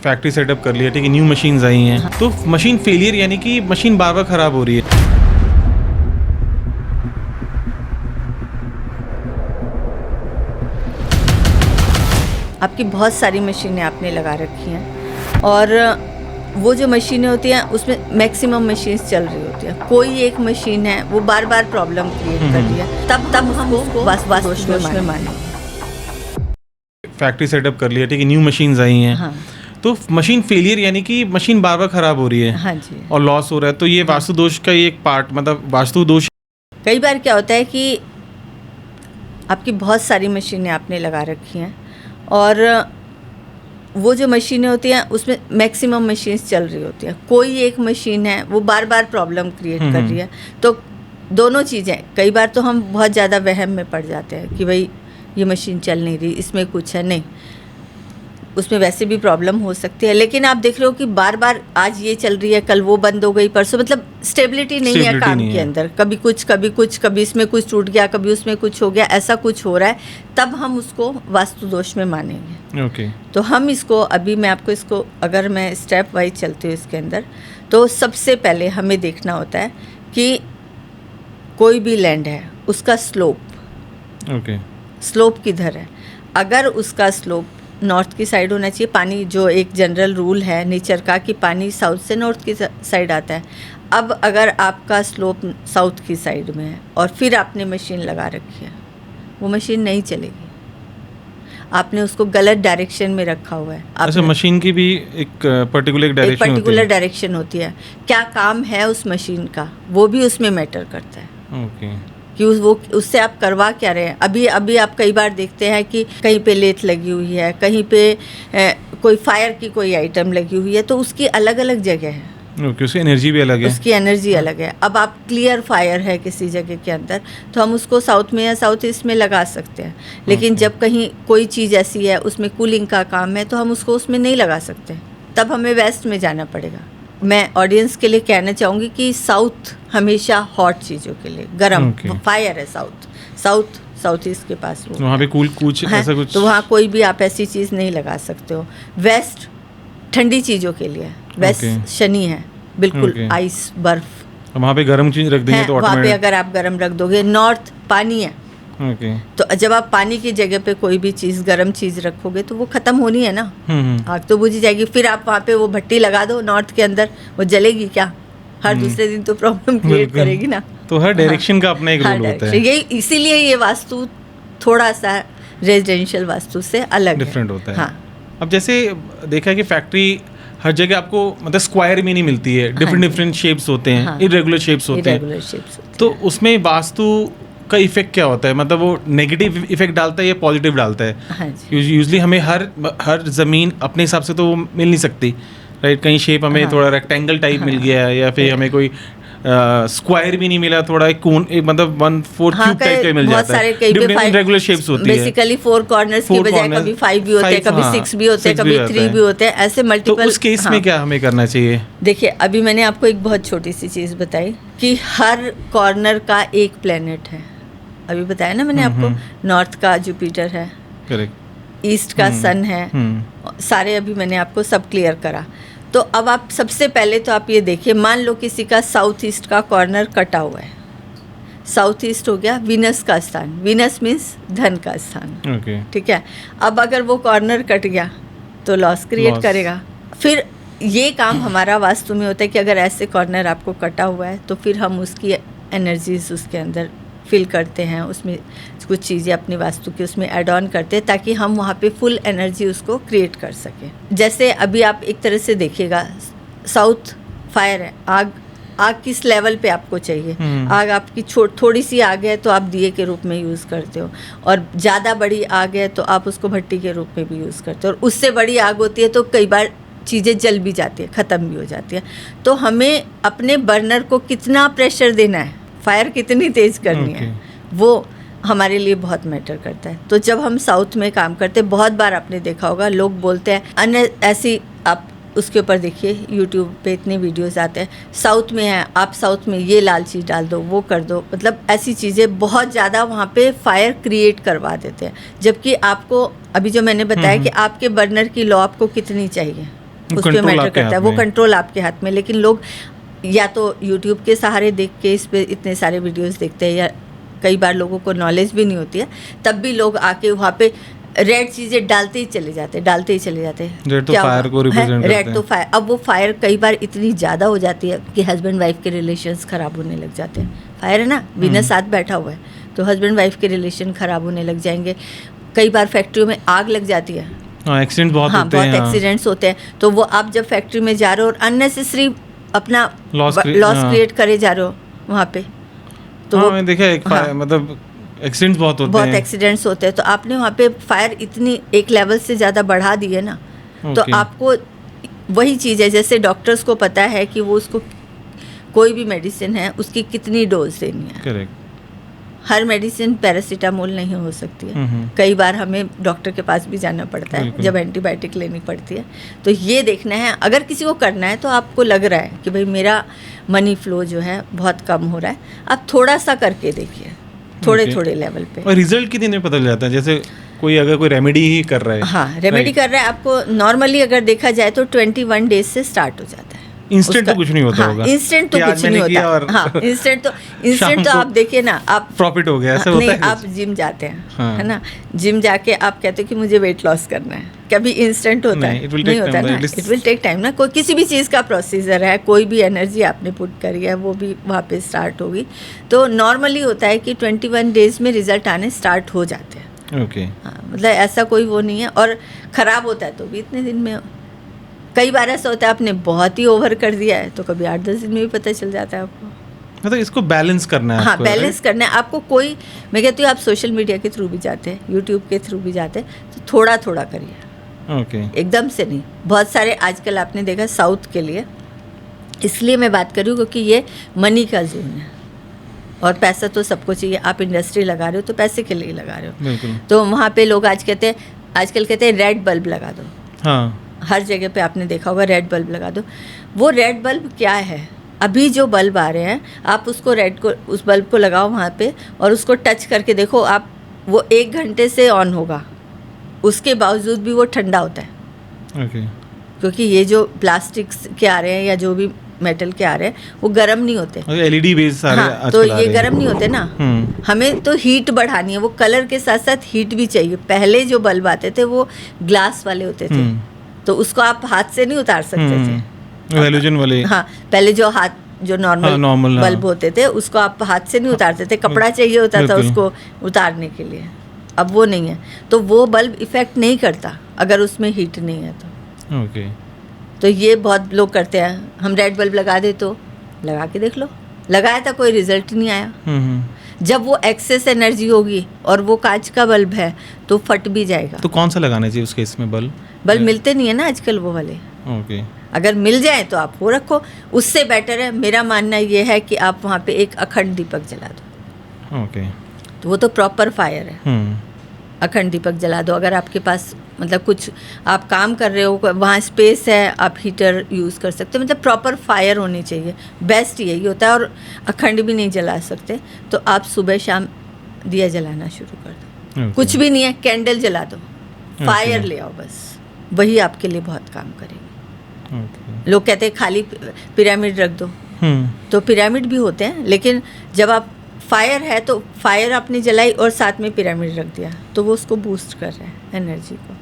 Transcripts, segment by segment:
Factory setup कर लिया, ठीक है, न्यू मशीन्स आई हैं, तो मशीन फेलियर यानी कि मशीन बार बार ख़राब हो रही है। आपकी बहुत सारी मशीनें आपने लगा रखी हैं और वो जो मशीनें होती हैं उसमें मैक्सिमम मशीन्स चल रही होती हैं। कोई एक मशीन है वो बार बार प्रॉब्लम क्रिएट कर रही है, तब हम उसको वास्तु में मानेंगे। फैक्ट्री सेटअप कर लिया, ठीक है, न्यू मशीन्स आई हैं, हाँ। तो मशीन फेलियर यानी कि मशीन बार बार ख़राब हो रही है, हाँ जी, और लॉस हो रहा है, तो ये वास्तु दोष का ही एक पार्ट, मतलब वास्तु दोष। कई बार क्या होता है कि आपकी बहुत सारी मशीनें आपने लगा रखी हैं और वो जो मशीनें होती हैं उसमें मैक्सिमम मशीन्स चल रही होती हैं। कोई एक मशीन है वो बार बार प्रॉब्लम क्रिएट कर रही है, तो दोनों चीज़ें, कई बार तो हम बहुत ज़्यादा वहम में पड़ जाते हैं कि भाई ये मशीन चल नहीं रही, इसमें कुछ है, नहीं, उसमें वैसे भी प्रॉब्लम हो सकती है, लेकिन आप देख रहे हो कि बार बार आज ये चल रही है, कल वो बंद हो गई, परसों, मतलब स्टेबिलिटी नहीं है काम के अंदर। कभी कुछ कभी इसमें कुछ टूट गया, कभी उसमें कुछ हो गया, ऐसा कुछ हो रहा है, तब हम उसको वास्तु दोष में मानेंगे। ओके। तो हम इसको, अभी मैं आपको इसको, अगर मैं स्टेप वाइज चलती हूँ इसके अंदर, तो सबसे पहले हमें देखना होता है कि कोई भी लैंड है उसका स्लोप, ओके, स्लोप किधर है। अगर उसका स्लोप नॉर्थ की साइड होना चाहिए, पानी, जो एक जनरल रूल है नेचर का कि पानी साउथ से नॉर्थ की साइड आता है। अब अगर आपका स्लोप साउथ की साइड में है और फिर आपने मशीन लगा रखी है, वो मशीन नहीं चलेगी, आपने उसको गलत डायरेक्शन में रखा हुआ है। अच्छा, मशीन की भी एक पर्टिकुलर डायरेक्शन होती है। क्या काम है उस मशीन का, वो भी उसमें मैटर करता है। ओके। कि वो उससे आप करवा क्या रहे हैं। अभी आप कई बार देखते हैं कि कहीं पे लेथ लगी हुई है, कहीं पे कोई फायर की कोई आइटम लगी हुई है, तो उसकी अलग अलग जगह है, उसकी एनर्जी भी अलग है, उसकी एनर्जी अलग है। अब आप क्लियर फायर है किसी जगह के अंदर, तो हम उसको साउथ में या साउथ ईस्ट में लगा सकते हैं, लेकिन जब कहीं कोई चीज़ ऐसी है उसमें कूलिंग का काम है, तो हम उसको उसमें नहीं लगा सकते, तब हमें वेस्ट में जाना पड़ेगा। मैं ऑडियंस के लिए कहना चाहूँगी कि साउथ हमेशा हॉट चीज़ों के लिए, गर्म फायर है साउथ ईस्ट के पास, वो वहाँ पे कुछ ऐसा कुछ, तो वहाँ कोई भी आप ऐसी चीज़ नहीं लगा सकते हो। वेस्ट ठंडी चीज़ों के लिए, वेस्ट शनि है, बिल्कुल आइस, बर्फ। वहाँ पे गर्म चीज़ रख देंगे तो वहाँ पे अगर आप गर्म रख दोगे। नॉर्थ पानी है, तो जब आप पानी की जगह पे कोई भी चीज़, गर्म चीज़ रखोगे तो वो ख़त्म होनी है ना, आग तो बुझ जाएगी। फिर आप वहाँ पे वो भट्टी लगा दो नॉर्थ के अंदर, वो जलेगी क्या? हर दूसरे दिन तो प्रॉब्लम क्रिएट करेगी ना। तो हर डायरेक्शन का अपना एक रूल होता है। यही, इसीलिए ये वास्तु थोड़ा सा रेजिडेंशियल वास्तु से अलग डिफरेंट होता है। हाँ। अब जैसे देखा है कि फैक्ट्री हर जगह आपको मतलब स्क्वायर में नहीं मिलती है, डिफरेंट शेप्स होते हैं, इरेगुलर शेप्स होते हैं, तो उसमें वास्तु का इफेक्ट क्या होता है? मतलब वो नेगेटिव इफेक्ट डालता है या पॉजिटिव डालता है? हाँ, यूजली हमें हर ज़मीन अपने हिसाब से तो मिल नहीं सकती, राइट? कहीं शेप हमें थोड़ा रेक्टेंगल टाइप मिल गया है, या फिर हमें कोई स्क्वायर भी नहीं मिला, थोड़ा एक कोन, एक मतलब 1/4 क्यूब टाइप का मिल जाता है। डिफरेंट रेगुलर शेप्स होती है, बेसिकली 4 कॉर्नर्स की बजाय कभी 5 भी होते हैं, कभी 6 भी होते हैं, कभी 3 भी होते हैं, ऐसे मल्टीपल। तो उस केस में क्या हमें करना चाहिए? देखिए, अभी मैंने आपको एक बहुत छोटी सी चीज़ बताई कि हर कॉर्नर का एक प्लेनेट है। अभी बताया ना मैंने आपको, नॉर्थ का जुपिटर है, करेक्ट, ईस्ट का सन है, सारे अभी मैंने आपको सब क्लियर करा। तो अब आप सबसे पहले तो आप ये देखिए, मान लो किसी का साउथ ईस्ट का कॉर्नर कटा हुआ है, साउथ ईस्ट हो गया वीनस का स्थान, वीनस मीन्स धन का स्थान, ठीक है। अब अगर वो कॉर्नर कट गया तो लॉस क्रिएट करेगा। फिर ये काम हमारा वास्तु में होता है कि अगर ऐसे कॉर्नर आपको कटा हुआ है तो फिर हम उसकी एनर्जीज उसके अंदर फिल करते हैं, उसमें कुछ चीज़ें अपनी वास्तु की उसमें ऐड ऑन करते हैं, ताकि हम वहाँ पे फुल एनर्जी उसको क्रिएट कर सकें। जैसे अभी आप एक तरह से देखिएगा, साउथ फायर है, आग किस लेवल पे आपको चाहिए। आग आपकी थोड़ी सी आग है तो आप दिए के रूप में यूज़ करते हो, और ज़्यादा बड़ी आग है तो आप उसको भट्टी के रूप में भी यूज़ करते हो, और उससे बड़ी आग होती है तो कई बार चीज़ें जल भी जाती है, ख़त्म भी हो जाती है। तो हमें अपने बर्नर को कितना प्रेशर देना है, फायर कितनी तेज़ करनी है, वो हमारे लिए बहुत मैटर करता है। तो जब हम साउथ में काम करते हैं, बहुत बार आपने देखा होगा लोग बोलते हैं अन्य ऐसी, आप उसके ऊपर देखिए यूट्यूब पे इतने वीडियोस आते हैं, साउथ में है, आप साउथ में ये लाल चीज़ डाल दो, वो कर दो, मतलब ऐसी चीज़ें बहुत ज़्यादा वहाँ पे फायर क्रिएट करवा देते हैं। जबकि आपको अभी जो मैंने बताया कि आपके बर्नर की लॉ आपको कितनी चाहिए, उस पर control मैटर आपके करता है, हाथ वो में। कंट्रोल आपके हाथ में। लेकिन लोग या तो यूट्यूब के सहारे देख के इस पे इतने सारे वीडियोस देखते हैं, या कई बार लोगों को नॉलेज भी नहीं होती है, तब भी लोग आके वहाँ पे रेड चीज़ें डालते ही चले जाते हैं। रेड तो क्या फायर हुआ? को रिप्रेजेंट है? करते रेड तो हैं। फायर। अब वो फायर कई बार इतनी ज़्यादा हो जाती है कि हस्बैंड वाइफ के रिलेशंस ख़राब होने लग जाते हैं। फायर है ना, वीनस साथ बैठा हुआ है, तो हस्बैंड वाइफ के रिलेशन ख़राब होने लग जाएंगे। कई बार फैक्ट्रियों में आग लग जाती है, हाँ, एक्सीडेंट बहुत हाँ होते हैं। बहुत एक्सीडेंट्स होते हैं। तो वो आप जब फैक्ट्री में जा रहे हो और अननेसेसरी अपना लॉस क्रिएट करे जा रहे हो वहाँ पे, तो हाँ, वो मैंने देखा है हाँ, मतलब एक्सीडेंट्स बहुत होते बहुत हैं। एक्सीडेंट्स होते हैं। तो आपने वहाँ पे फायर इतनी एक लेवल से ज़्यादा बढ़ा दी है ना, तो Okay. आपको वही चीज़ है, जैसे डॉक्टर्स को पता है कि वो उसको कोई भी मेडिसिन है उसकी कितनी डोज देनी है। करेक्ट। हर मेडिसिन पैरासीटामोल नहीं हो सकती है। हम्म। कई बार हमें डॉक्टर के पास भी जाना पड़ता है बिल्कुल। जब एंटीबायोटिक लेनी पड़ती है। तो ये देखना है, अगर किसी को करना है तो आपको लग रहा है कि भाई मेरा मनी फ्लो जो है बहुत कम हो रहा है, आप थोड़ा सा करके देखिए, थोड़े Okay. थोड़े लेवल पे। और रिजल्ट कितने दिन में पता चल जाता है? जैसे कोई अगर कोई रेमेडी ही कर रहा है, हाँ, रेमेडी Right. कर रहा है, आपको नॉर्मली अगर देखा जाए तो 21 डेज से स्टार्ट हो जाता है। इंस्टेंट उसका- तो कुछ नहीं होता हाँ, होगा इंस्टेंट तो कि आज कुछ नहीं मैंने किया होता। और हाँ, इंस्टेंट शाम तो को आप देखिए ना, आप प्रॉफिट हो गया, ऐसा नहीं, होता है आप जिम जाते हैं, हाँ। है ना, जिम जाके आप कहते हो कि मुझे वेट लॉस करना है, कभी इंस्टेंट होता नहीं, है? it will नहीं take होता time, ना, at least- it will take time ना। कोई किसी भी चीज़ का प्रोसीजर है, कोई भी एनर्जी आपने पुट करी है वो भी वहाँ पे स्टार्ट होगी। तो नॉर्मली होता है कि 21 डेज में रिजल्ट आने स्टार्ट हो जाते हैं। ओके। हाँ, मतलब ऐसा कोई वो नहीं है। और ख़राब होता है तो भी इतने दिन में। कई बार ऐसा होता है आपने बहुत ही ओवर कर दिया है, तो कभी 8-10 दिन में भी पता चल जाता है आपको। मतलब इसको बैलेंस करना है हाँ, आपको, बैलेंस करना है आपको। कोई, मैं कहती हूँ आप सोशल मीडिया के थ्रू भी जाते हैं, यूट्यूब के थ्रू भी जाते हैं, तो थोड़ा थोड़ा करिए, right? ओके। एकदम से नहीं। बहुत सारे आजकल आपने देखा साउथ के लिए, इसलिए मैं बात कर रही हूँ क्योंकि ये मनी का जोन है और पैसा तो सबको चाहिए। आप इंडस्ट्री लगा रहे हो तो पैसे के लिए लगा रहे हो। बिल्कुल। तो वहाँ पे लोग आजकल कहते हैं रेड बल्ब लगा दो। हाँ, हर जगह पे आपने देखा होगा रेड बल्ब लगा दो। वो रेड बल्ब क्या है? अभी जो बल्ब आ रहे हैं, आप उसको उस बल्ब को लगाओ वहाँ पे और उसको टच करके देखो आप, वो 1 घंटे से ऑन होगा, उसके बावजूद भी वो ठंडा होता है। ओके। क्योंकि ये जो प्लास्टिक के आ रहे हैं या जो भी मेटल के आ रहे हैं वो गर्म नहीं होते। और एलईडी बेस सारे हाँ, आजकल तो आ ये रहे हैं। गर्म नहीं होते ना। हमें तो हीट बढ़ानी है, वो कलर के साथ साथ हीट भी चाहिए। पहले जो बल्ब आते थे वो ग्लास वाले होते थे, तो उसको आप हाथ से नहीं उतार सकते थे। हैलोजन वाले। हाँ, पहले जो नॉर्मल normal, बल्ब होते थे उसको आप हाथ से नहीं उतारते थे, कपड़ा चाहिए होता था बिल्कुल। उसको उतारने के लिए। अब वो नहीं है, तो वो बल्ब इफेक्ट नहीं करता अगर उसमें हीट नहीं है तो। ओके। तो ये बहुत लोग करते हैं, हम रेड बल्ब लगा दे तो लगा के देख लो, लगाया था कोई रिजल्ट नहीं आया। जब वो एक्सेस एनर्जी होगी और वो कांच का बल्ब है तो फट भी जाएगा। तो कौन सा लगाना चाहिए उसके इसमें बल्ब मिलते नहीं है ना आजकल वो वाले। ओके। अगर मिल जाए तो आप वो रखो, उससे बेटर है। मेरा मानना ये है कि आप वहाँ पे एक अखंड दीपक जला दो। ओके। तो वो तो प्रॉपर फायर है। अखंड दीपक जला दो। अगर आपके पास मतलब कुछ आप काम कर रहे हो, वहाँ स्पेस है, आप हीटर यूज़ कर सकते हो। मतलब प्रॉपर फायर होनी चाहिए, बेस्ट यही होता है। और अखंड भी नहीं जला सकते तो आप सुबह शाम दिया जलाना शुरू कर दो। Okay. कुछ भी नहीं है, कैंडल जला दो, फायर ले आओ, बस वही आपके लिए बहुत काम करेगी। Okay. लोग कहते हैं खाली पिरामिड रख दो, तो पिरामिड भी होते हैं, लेकिन जब आप फायर है तो फायर आपने जलाई और साथ में पिरामिड रख दिया तो वो उसको बूस्ट कर रहा है एनर्जी को,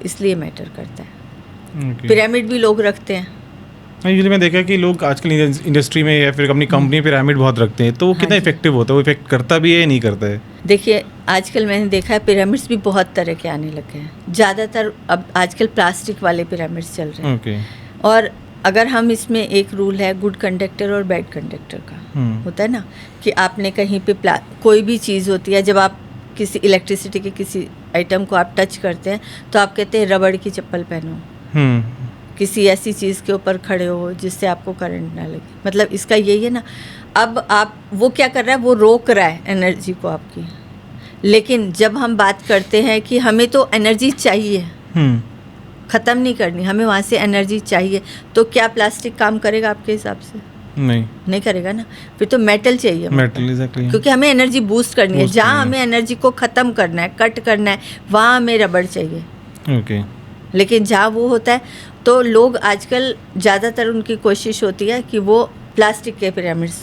इसलिए मैटर करता है। Okay. पिरामिड भी लोग रखते हैं। यूजुअली मैं देखा कि लोग आजकल इंडस्ट्री में या फिर अपनी कंपनी पिरामिड बहुत रखते हैं, तो वो कितना हाँ जी। इफेक्टिव होता है? वो इफेक्ट करता भी है या नहीं करता है? देखिए आजकल मैंने देखा है पिरामिड्स भी बहुत तरह के आने लगे हैं। ज़्यादातर अब आजकल प्लास्टिक वाले पिरामिड्स चल रहे हैं। ओके। और अगर हम इसमें एक रूल है गुड कंडक्टर और बैड कंडक्टर का, होता है ना कि आपने कहीं पे कोई भी चीज़ होती है, जब आप किसी इलेक्ट्रिसिटी के किसी आइटम को आप टच करते हैं तो आप कहते हैं रबड़ की चप्पल पहनो, किसी ऐसी चीज़ के ऊपर खड़े हो जिससे आपको करंट ना लगे। मतलब इसका यही है ना। अब आप वो क्या कर रहा है, वो रोक रहा है एनर्जी को आपकी। लेकिन जब हम बात करते हैं कि हमें तो एनर्जी चाहिए, ख़त्म नहीं करनी, हमें वहाँ से एनर्जी चाहिए, तो क्या प्लास्टिक काम करेगा आपके हिसाब से? नहीं करेगा ना। फिर तो मेटल चाहिए, मेटल एग्जैक्टली, क्योंकि हमें एनर्जी बूस्ट करनी है। जहाँ हमें एनर्जी को ख़त्म करना है, कट करना है, वहाँ हमें रबड़ चाहिए। ओके। लेकिन जहाँ वो होता है तो लोग आजकल ज़्यादातर उनकी कोशिश होती है कि वो प्लास्टिक के पिरामिड्स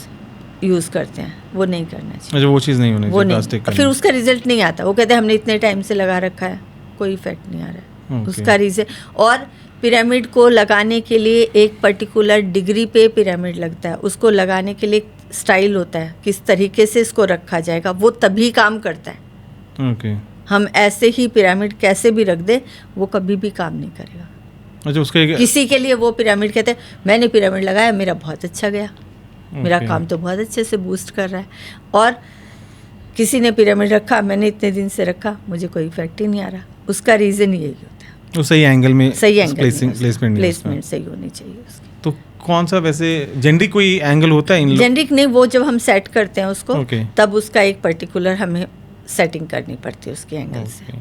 यूज़ करते हैं, वो नहीं करना चाहिए। अच्छा, वो चीज़ नहीं होनी वो चाहिए नहीं, प्लास्टिक का। फिर उसका रिजल्ट नहीं आता। वो कहते हैं हमने इतने टाइम से लगा रखा है, कोई इफेक्ट नहीं आ रहा है। Okay. उसका रीज़न, और पिरामिड को लगाने के लिए एक पर्टिकुलर डिग्री पे पिरामिड लगता है, उसको लगाने के लिए एक स्टाइल होता है, किस तरीके से इसको रखा जाएगा, वो तभी काम करता है। ओके। हम ऐसे ही पिरामिड कैसे भी रख दे, वो कभी भी काम नहीं करेगा। अच्छा, उसका एक किसी के लिए वो पिरामिड कहते हैं मैंने पिरामिड लगाया, मेरा बहुत अच्छा गया, मेरा Okay. काम तो बहुत अच्छे से बूस्ट कर रहा है। और किसी ने पिरामिड रखा, मैंने इतने दिन से रखा, मुझे कोई इफेक्ट ही नहीं आ रहा। उसका रीज़न यही होता है, वो सही एंगल में सही एंगल प्लेसमेंट सही होनी चाहिए उसकी। तो कौन सा वैसे जेनरिक कोई एंगल होता है इन लोग? जेनरिक नहीं, वो जब हम सेट करते हैं उसको Okay. तब उसका एक पर्टिकुलर हमें सेटिंग करनी पड़ती है उसके एंगल से। Okay.